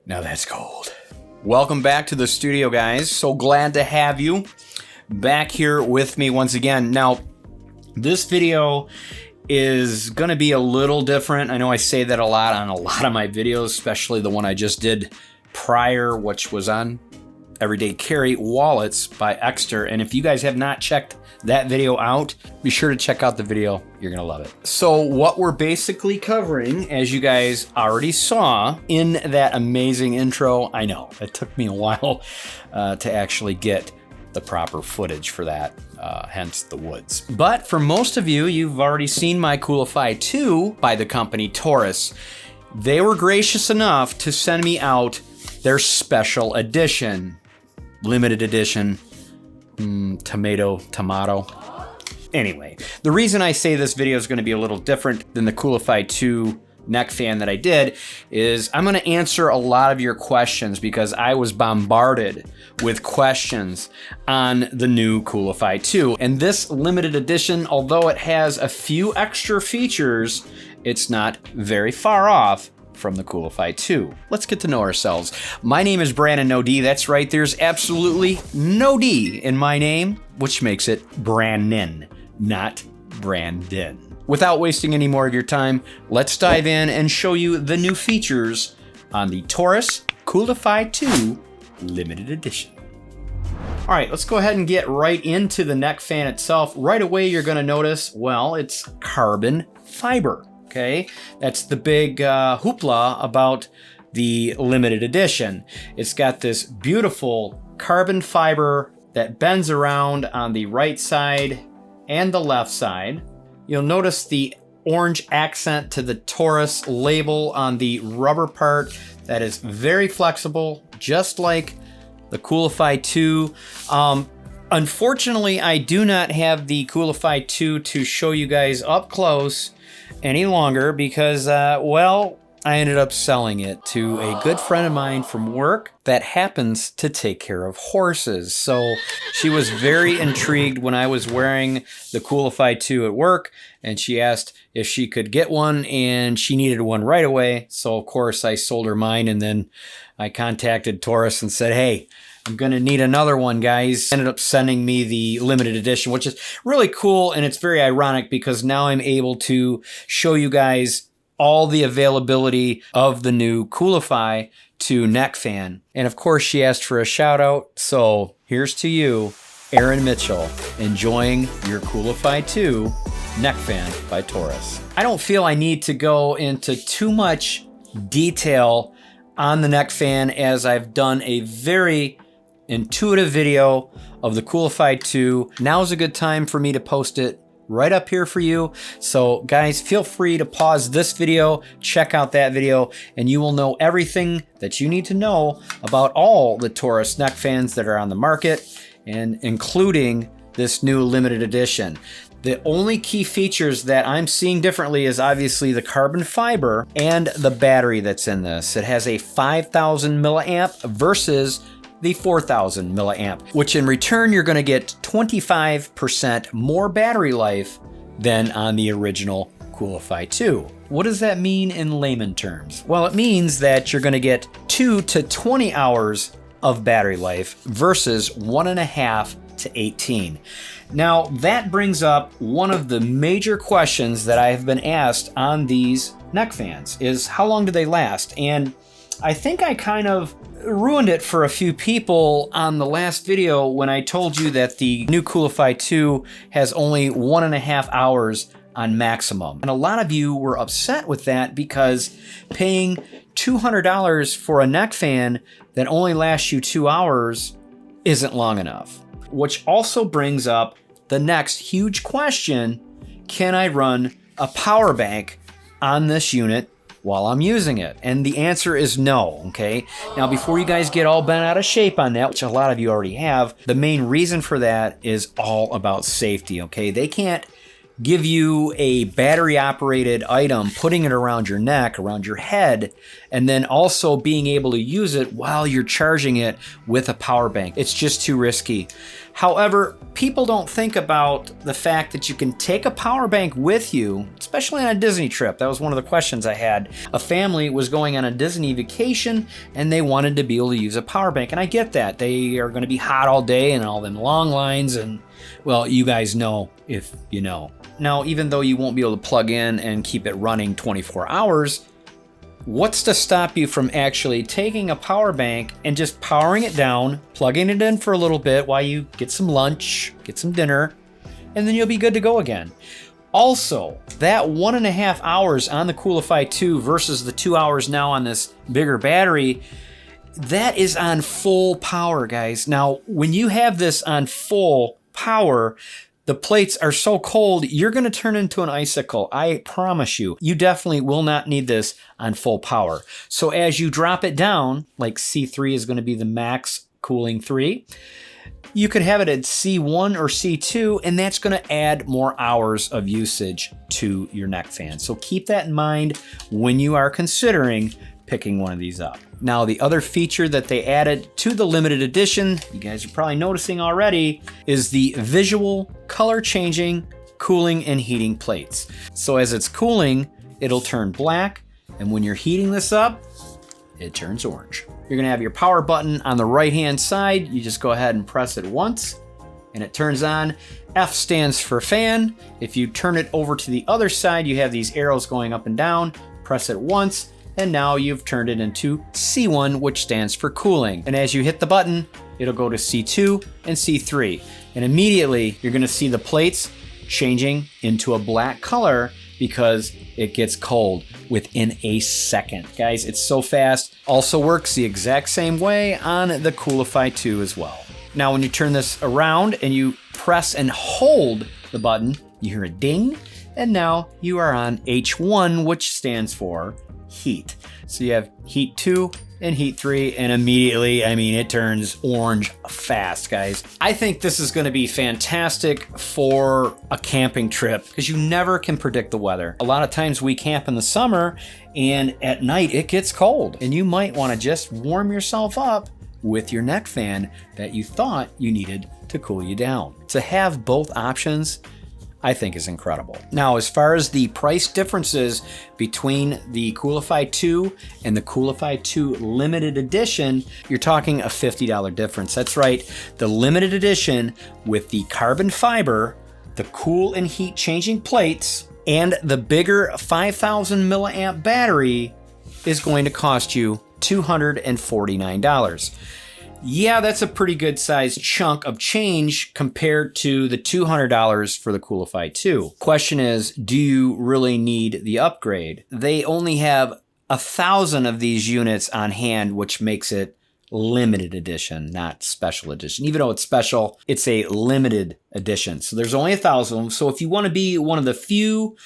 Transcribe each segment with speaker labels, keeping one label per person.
Speaker 1: Now that's cold. Welcome back to the studio, guys. So glad to have you back here with me once again. Now, this video is going to be a little different. I know I say that a lot on a lot of my videos, especially the one I just did prior, which was on Everyday Carry Wallets by Exter. And if you guys have not checked that video out, be sure to check out the video. You're gonna love it. So what we're basically covering, as you guys already saw in that amazing intro, I know it took me a while to actually get the proper footage for that, hence the woods. But for most of you, you've already seen my COOLIFY 2 by the company Torras. They were gracious enough to send me out their special edition, limited edition, tomato. Anyway, the reason I say this video is going to be a little different than the COOLIFY 2 neck fan that I did is I'm going to answer a lot of your questions because I was bombarded with questions on the new COOLIFY 2. And this limited edition, although it has a few extra features, it's not very far off from the COOLIFY 2. Let's get to know ourselves. My name is Brannon No. That's right, there's absolutely no D in my name, which makes it Brannon, not Brandon. Without wasting any more of your time, let's dive in and show you the new features on the Torras COOLIFY 2 limited edition. All right, let's go ahead and get right into the neck fan itself. Right away, you're gonna notice, well, it's carbon fiber. Okay, that's the big hoopla about the limited edition. It's got this beautiful carbon fiber that bends around on the right side and the left side. You'll notice the orange accent to the Torras label on the rubber part that is very flexible, just like the COOLIFY 2. Unfortunately, I do not have the COOLIFY 2 to show you guys up close any longer because, well, I ended up selling it to a good friend of mine from work that happens to take care of horses. So she was very intrigued when I was wearing the COOLIFY 2 at work, and she asked if she could get one, and she needed one right away. So of course I sold her mine, and then I contacted Torras and said, hey, I'm gonna need another one, guys. Ended up sending me the limited edition, which is really cool, and it's very ironic because now I'm able to show you guys all the availability of the new COOLIFY 2 neck fan. And of course, she asked for a shout out, so here's to you, Aaron Mitchell, enjoying your COOLIFY 2 neck fan by Torras. I don't feel I need to go into too much detail on the neck fan as I've done a very intuitive video of the COOLIFY 2. Now's a good time for me to post it right up here for you. So guys, feel free to pause this video, check out that video, and you will know everything that you need to know about all the Torras neck fans that are on the market, and including this new limited edition. The only key features that I'm seeing differently is obviously the carbon fiber and the battery that's in this. It has a 5,000 milliamp versus the 4,000 milliamp, which in return you're going to get 25% more battery life than on the original COOLIFY 2. What does that mean in layman terms? Well, it means that you're going to get 2 to 20 hours of battery life versus 1.5 to 18. Now that brings up one of the major questions that I have been asked on these neck fans is how long do they last? And I think I kind of ruined it for a few people on the last video when I told you that the new COOLIFY 2 has only 1.5 hours on maximum. And a lot of you were upset with that because paying $200 for a neck fan that only lasts you 2 hours isn't long enough. Which also brings up the next huge question: can I run a power bank on this unit while I'm using it? And the answer is no, okay? Now, before you guys get all bent out of shape on that, which a lot of you already have, the main reason for that is all about safety, okay? They can't give you a battery-operated item, putting it around your neck, around your head, and then also being able to use it while you're charging it with a power bank. It's just too risky. However, people don't think about the fact that you can take a power bank with you, especially on a Disney trip. That was one of the questions I had. A family was going on a Disney vacation and they wanted to be able to use a power bank. And I get that. They are going to be hot all day and all them long lines, and well, you guys know if you know. Now, even though you won't be able to plug in and keep it running 24 hours, what's to stop you from actually taking a power bank and just powering it down, plugging it in for a little bit while you get some lunch, get some dinner, and then you'll be good to go again. Also, that 1.5 hours on the COOLIFY 2 versus the 2 hours now on this bigger battery, that is on full power, guys. Now, when you have this on full power, the plates are so cold, you're going to turn into an icicle. I promise you. You definitely will not need this on full power. So as you drop it down, like C3 is going to be the max cooling 3, you could have it at C1 or C2, and that's going to add more hours of usage to your neck fan. So keep that in mind when you are considering picking one of these up. Now, the other feature that they added to the limited edition, you guys are probably noticing already, is the visual color changing cooling and heating plates. So as it's cooling, it'll turn black, and when you're heating this up, it turns orange. You're gonna have your power button on the right-hand side. You just go ahead and press it once, and it turns on. F stands for fan. If you turn it over to the other side, you have these arrows going up and down. Press it once, and now you've turned it into C1, which stands for cooling. And as you hit the button, it'll go to C2 and C3. And immediately you're gonna see the plates changing into a black color because it gets cold within a second. Guys, it's so fast. Also works the exact same way on the COOLIFY 2 as well. Now, when you turn this around and you press and hold the button, you hear a ding, and now you are on H1, which stands for heat. So you have heat 2 and heat 3, and immediately, I mean, it turns orange fast, guys. I think this is going to be fantastic for a camping trip because you never can predict the weather. A lot of times we camp in the summer and at night it gets cold, and you might want to just warm yourself up with your neck fan that you thought you needed to cool you down. To have both options, I think, is incredible. Now, as far as the price differences between the COOLIFY 2 and the COOLIFY 2 limited edition, you're talking a $50 difference. That's right, the limited edition with the carbon fiber, the cool and heat changing plates, and the bigger 5,000 milliamp battery is going to cost you $249. Yeah, that's a pretty good sized chunk of change compared to the $200 for the COOLIFY 2. Question is, do you really need the upgrade? They only have 1,000 of these units on hand, which makes it limited edition, not special edition. Even though it's special, it's a limited edition. So there's only 1,000 of them. So if you want to be one of the few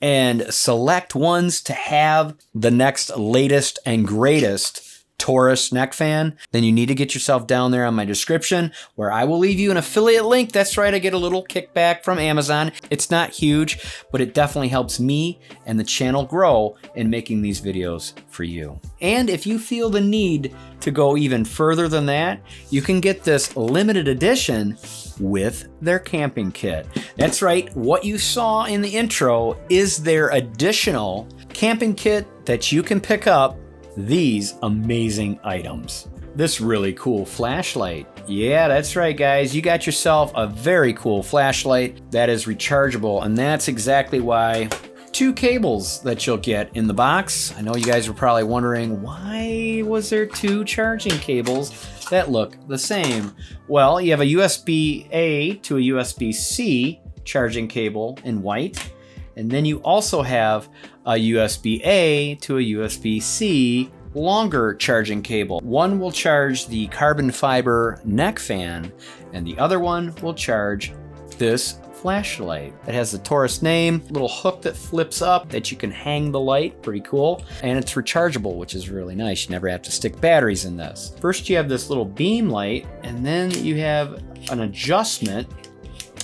Speaker 1: and select ones to have the next latest and greatest Torras neck fan, then you need to get yourself down there on my description where I will leave you an affiliate link. That's right, I get a little kickback from Amazon. It's not huge, but it definitely helps me and the channel grow in making these videos for you. And if you feel the need to go even further than that, you can get this limited edition with their camping kit. That's right, what you saw in the intro is their additional camping kit that you can pick up these amazing items. This really cool flashlight. Yeah, that's right, guys. You got yourself a very cool flashlight that is rechargeable, and that's exactly why 2 cables that you'll get in the box. I know you guys were probably wondering, why was there 2 charging cables that look the same? Well, you have a USB-A to a USB-C charging cable in white, and then you also have a USB-A to a USB-C longer charging cable. One will charge the carbon fiber neck fan, and the other one will charge this flashlight. It has the Torras name, little hook that flips up that you can hang the light, pretty cool. And it's rechargeable, which is really nice. You never have to stick batteries in this. First you have this little beam light, and then you have an adjustment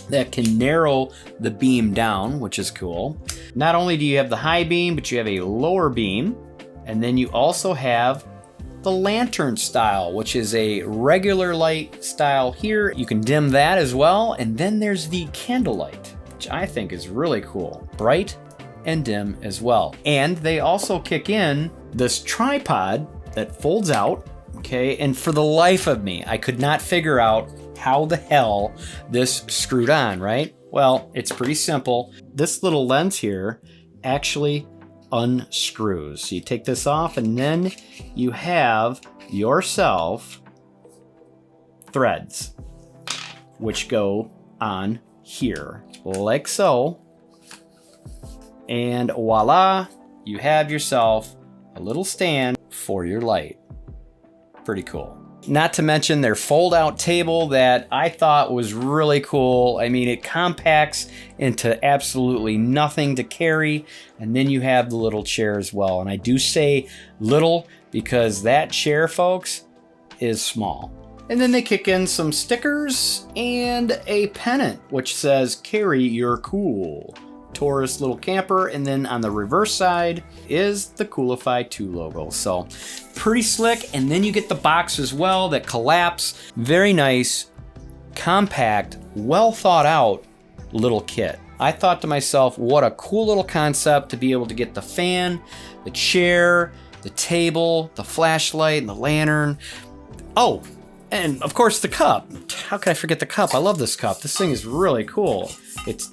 Speaker 1: that can narrow the beam down, which is cool. Not only do you have the high beam, but you have a lower beam, and then you also have the lantern style, which is a regular light style here. You can dim that as well. And then there's the candlelight, which I think is really cool. Bright and dim as well. And they also kick in this tripod that folds out, okay? And for the life of me, I could not figure out how the hell this screwed on, right? Well, it's pretty simple. This little lens here actually unscrews. So you take this off and then you have yourself threads, which go on here, like so. And voila, you have yourself a little stand for your light. Pretty cool. Not to mention their fold-out table that I thought was really cool. I mean, it compacts into absolutely nothing to carry. And then you have the little chair as well. And I do say little because that chair, folks, is small. And then they kick in some stickers and a pennant, which says, "Carry your cool." Torras little camper, and then on the reverse side is the COOLIFY 2 logo. So pretty slick. And then you get the box as well that collapse. Very nice, compact, well thought out little kit. I thought to myself, what a cool little concept to be able to get the fan, the chair, the table, the flashlight, and the lantern. Oh, and of course the cup. How could I forget the cup? I love this cup. This thing is really cool. It's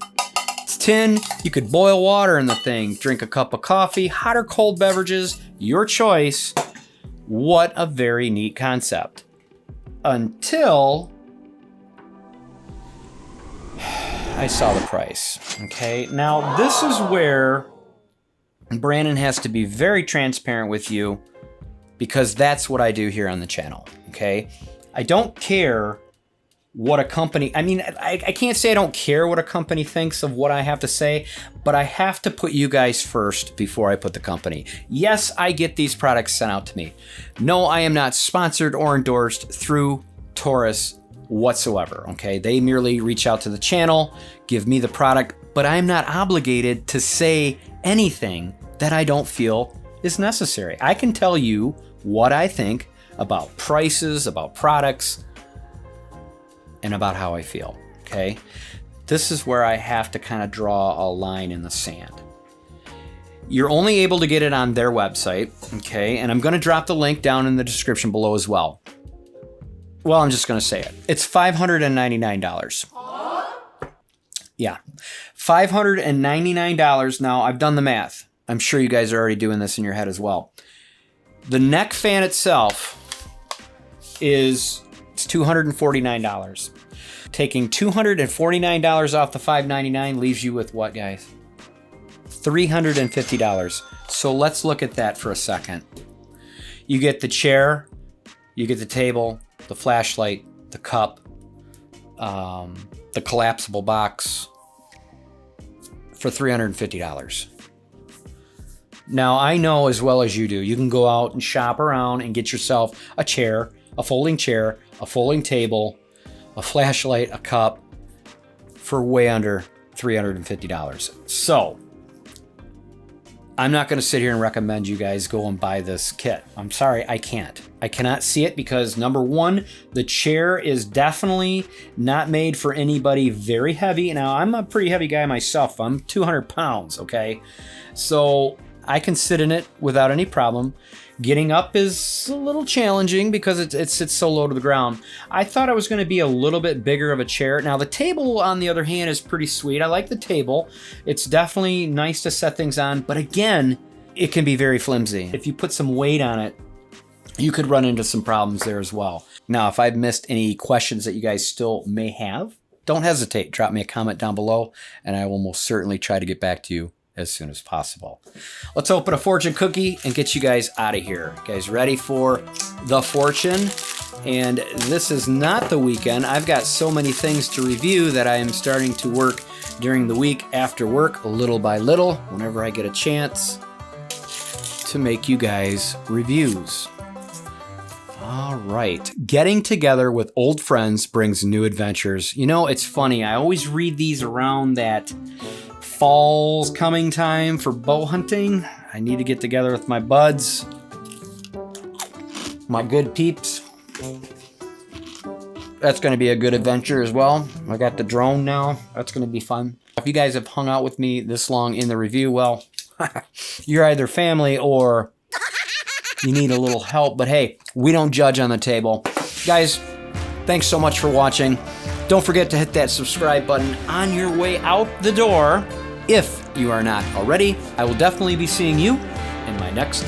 Speaker 1: tin. You could boil water in the thing, drink a cup of coffee, hot or cold beverages, your choice. What a very neat concept. Until I saw the price. Okay, now this is where Brannon has to be very transparent with you, because that's what I do here on the channel. Okay, I don't care what a company, I mean, I can't say I don't care what a company thinks of what I have to say, but I have to put you guys first before I put the company. Yes, I get these products sent out to me. No, I am not sponsored or endorsed through Torras whatsoever, okay? They merely reach out to the channel, give me the product, but I'm not obligated to say anything that I don't feel is necessary. I can tell you what I think about prices, about products, and about how I feel, okay? This is where I have to kind of draw a line in the sand. You're only able to get it on their website, okay? And I'm gonna drop the link down in the description below as well. Well, I'm just gonna say it. It's $599. Yeah, $599. Now, I've done the math. I'm sure you guys are already doing this in your head as well. The neck fan itself is $249. Taking $249 off the $599 leaves you with what, guys? $350. So let's look at that for a second. You get the chair, you get the table, the flashlight, the cup, the collapsible box for $350. Now, I know as well as you do, you can go out and shop around and get yourself a chair, a folding table, a flashlight, a cup for way under $350. So I'm not going to sit here and recommend you guys go and buy this kit. I'm sorry, I can't. I cannot see it because, number one, the chair is definitely not made for anybody very heavy. Now, I'm a pretty heavy guy myself. I'm 200 pounds, okay? So I can sit in it without any problem. Getting up is a little challenging because it sits so low to the ground. I thought it was going to be a little bit bigger of a chair. Now, the table, on the other hand, is pretty sweet. I like the table. It's definitely nice to set things on, but again, it can be very flimsy. If you put some weight on it, you could run into some problems there as well. Now, if I've missed any questions that you guys still may have, don't hesitate. Drop me a comment down below, and I will most certainly try to get back to you as soon as possible. Let's open a fortune cookie and get you guys out of here. You guys ready for the fortune? And this is not the weekend. I've got so many things to review that I am starting to work during the week after work, little by little, whenever I get a chance to make you guys reviews. All right. Getting together with old friends brings new adventures. You know, it's funny. I always read these around that fall's coming time for bow hunting. I need to get together with my buds. my good peeps. That's going to be a good adventure as well. I got the drone now. That's going to be fun. If you guys have hung out with me this long in the review, well, you're either family or you need a little help. But hey, we don't judge on the table. Guys, thanks so much for watching. Don't forget to hit that subscribe button on your way out the door if you are not already. I will definitely be seeing you in my next